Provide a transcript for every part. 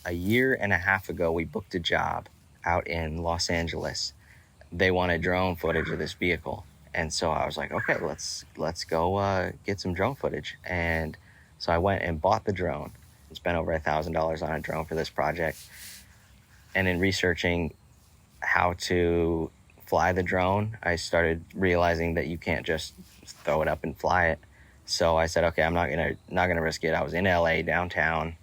a year and a half ago, we booked a job out in Los Angeles. They wanted drone footage of this vehicle. And so I was like, okay, let's go get some drone footage. And so I went and bought the drone. I spent over $1,000 on a drone for this project. And in researching how to fly the drone, I started realizing that you can't just throw it up and fly it. So I said, okay, I'm not gonna risk it. I was in LA downtown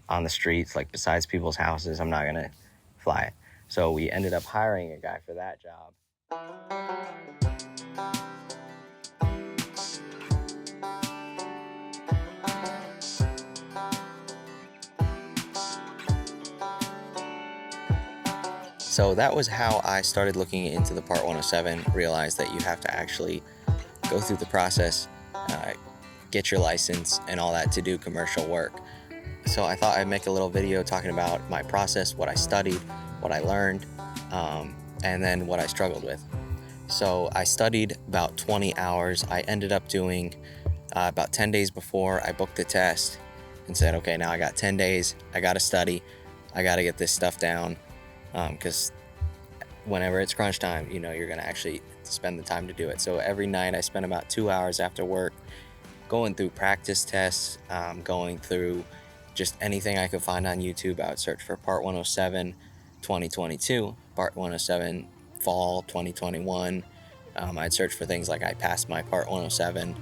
on the streets, like besides people's houses. I'm not gonna fly it. So we ended up hiring a guy for that job. So that was how I started looking into the Part 107, realized that you have to actually go through the process, get your license and all that to do commercial work. So I thought I'd make a little video talking about my process, what I studied, what I learned, and then what I struggled with. So I studied about 20 hours. I ended up doing about 10 days before I booked the test and said, okay, now I got 10 days. I got to study. I got to get this stuff down, because whenever it's crunch time, you're going to actually spend the time to do it. So every night I spent about 2 hours after work going through practice tests, going through just anything I could find on YouTube. I would search for Part 107 2022, Part 107 Fall 2021. I'd search for things like I passed my Part 107,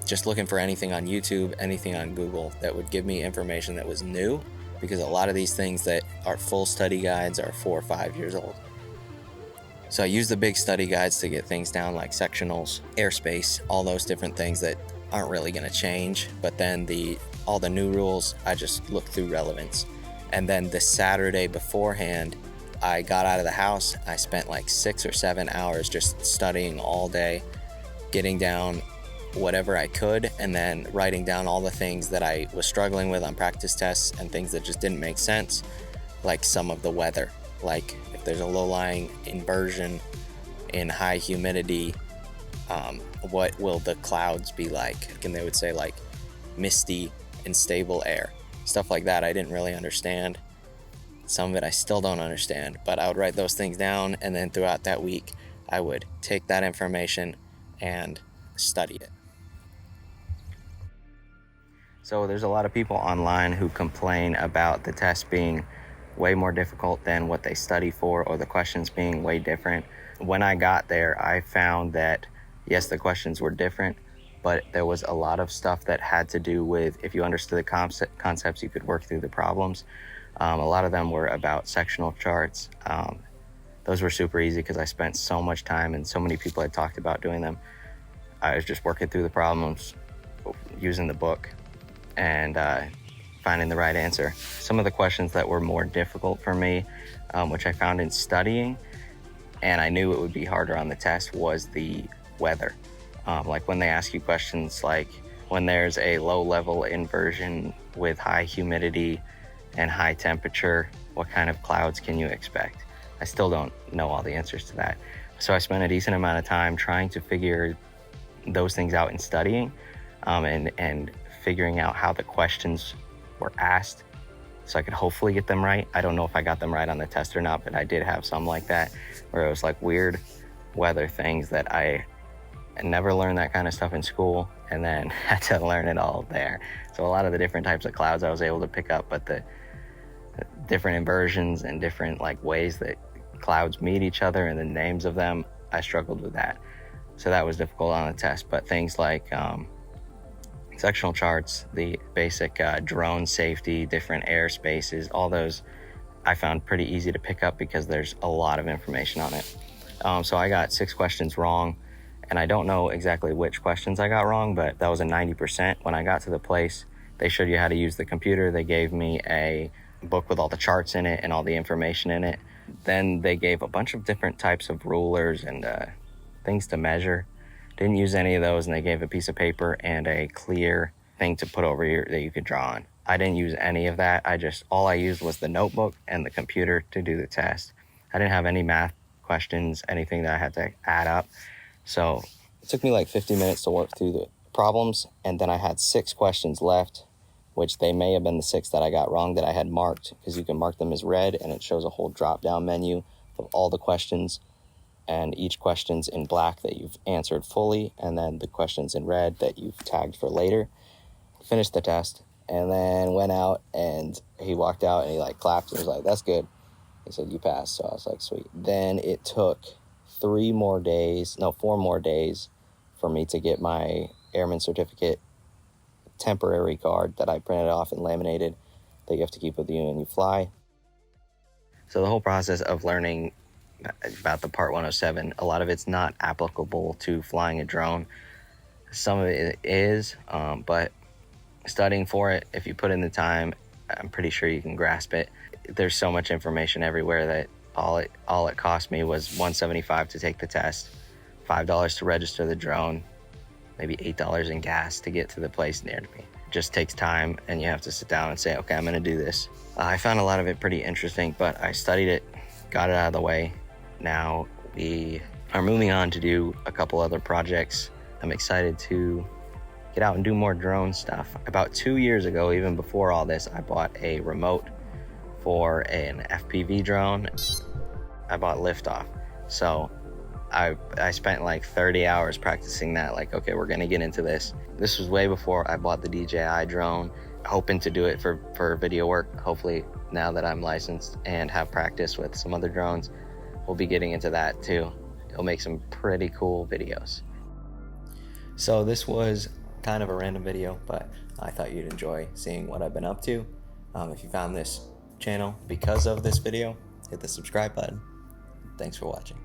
just looking for anything on YouTube, anything on Google that would give me information that was new, because a lot of these things that are full study guides are 4 or 5 years old. So I use the big study guides to get things down, like sectionals, airspace, all those different things that aren't really going to change. But then all the new rules, I just look through relevance. And then the Saturday beforehand, I got out of the house. I spent like 6 or 7 hours just studying all day, getting down whatever I could, and then writing down all the things that I was struggling with on practice tests and things that just didn't make sense, like some of the weather. Like if there's a low-lying inversion in high humidity, what will the clouds be like? And they would say like misty and stable air, stuff like that. I didn't really understand. Some of it I still don't understand, but I would write those things down, and then throughout that week I would take that information and study it. So there's a lot of people online who complain about the test being way more difficult than what they study for, or the questions being way different. When I got there, I found that yes, the questions were different, but there was a lot of stuff that had to do with, if you understood the concepts, you could work through the problems. A lot of them were about sectional charts. Those were super easy because I spent so much time and so many people had talked about doing them. I was just working through the problems using the book and finding the right answer. Some of the questions that were more difficult for me, which I found in studying, and I knew it would be harder on the test, was the weather. Like when they ask you questions like, when there's a low level inversion with high humidity and high temperature, what kind of clouds can you expect? I still don't know all the answers to that. So I spent a decent amount of time trying to figure those things out in studying, and figuring out how the questions were asked so I could hopefully get them right. I don't know if I got them right on the test or not, but I did have some like that, where it was like weird weather things that I never learned that kind of stuff in school, and then had to learn it all there. So a lot of the different types of clouds I was able to pick up, but the different inversions and different like ways that clouds meet each other and the names of them, I struggled with that. So that was difficult on the test. But things like sectional charts, the basic drone safety, different airspaces, all those I found pretty easy to pick up because there's a lot of information on it. So I got 6 questions wrong, and I don't know exactly which questions I got wrong, but that was a 90%. When I got to the place, they showed you how to use the computer. They gave me a book with all the charts in it and all the information in it. Then they gave a bunch of different types of rulers and things to measure. Didn't use any of those, and they gave a piece of paper and a clear thing to put over here that you could draw on. I didn't use any of that. All I used was the notebook and the computer to do the test. I didn't have any math questions, anything that I had to add up. So it took me like 50 minutes to work through the problems, and then I had 6 questions left which they may have been the 6 that I got wrong that I had marked, because you can mark them as red and it shows a whole drop down menu of all the questions, and each question's in black that you've answered fully, and then the questions in red that you've tagged for later. Finished the test and then went out, and he walked out and he like clapped and was like, "That's good." He said, "You passed." So I was like, sweet. Then it took 4 more days for me to get my airman certificate temporary card that I printed off and laminated that you have to keep with you when you fly. So the whole process of learning about the Part 107, a lot of it's not applicable to flying a drone. Some of it is, but studying for it, if you put in the time, I'm pretty sure you can grasp it. There's so much information everywhere that all it cost me was $175 to take the test, $5 to register the drone, maybe $8 in gas to get to the place near me. It just takes time, and you have to sit down and say, okay, I'm going to do this. I found a lot of it pretty interesting, but I studied it, got it out of the way. Now we are moving on to do a couple other projects. I'm excited to get out and do more drone stuff. About 2 years ago, even before all this, I bought a remote for an FPV drone. I bought Liftoff. So I spent like 30 hours practicing that, like, okay, we're gonna get into this. This was way before I bought the DJI drone, hoping to do it for video work. Hopefully now that I'm licensed and have practice with some other drones, we'll be getting into that too. It'll make some pretty cool videos. So this was kind of a random video, but I thought you'd enjoy seeing what I've been up to. If you found this channel because of this video, hit the subscribe button. Thanks for watching.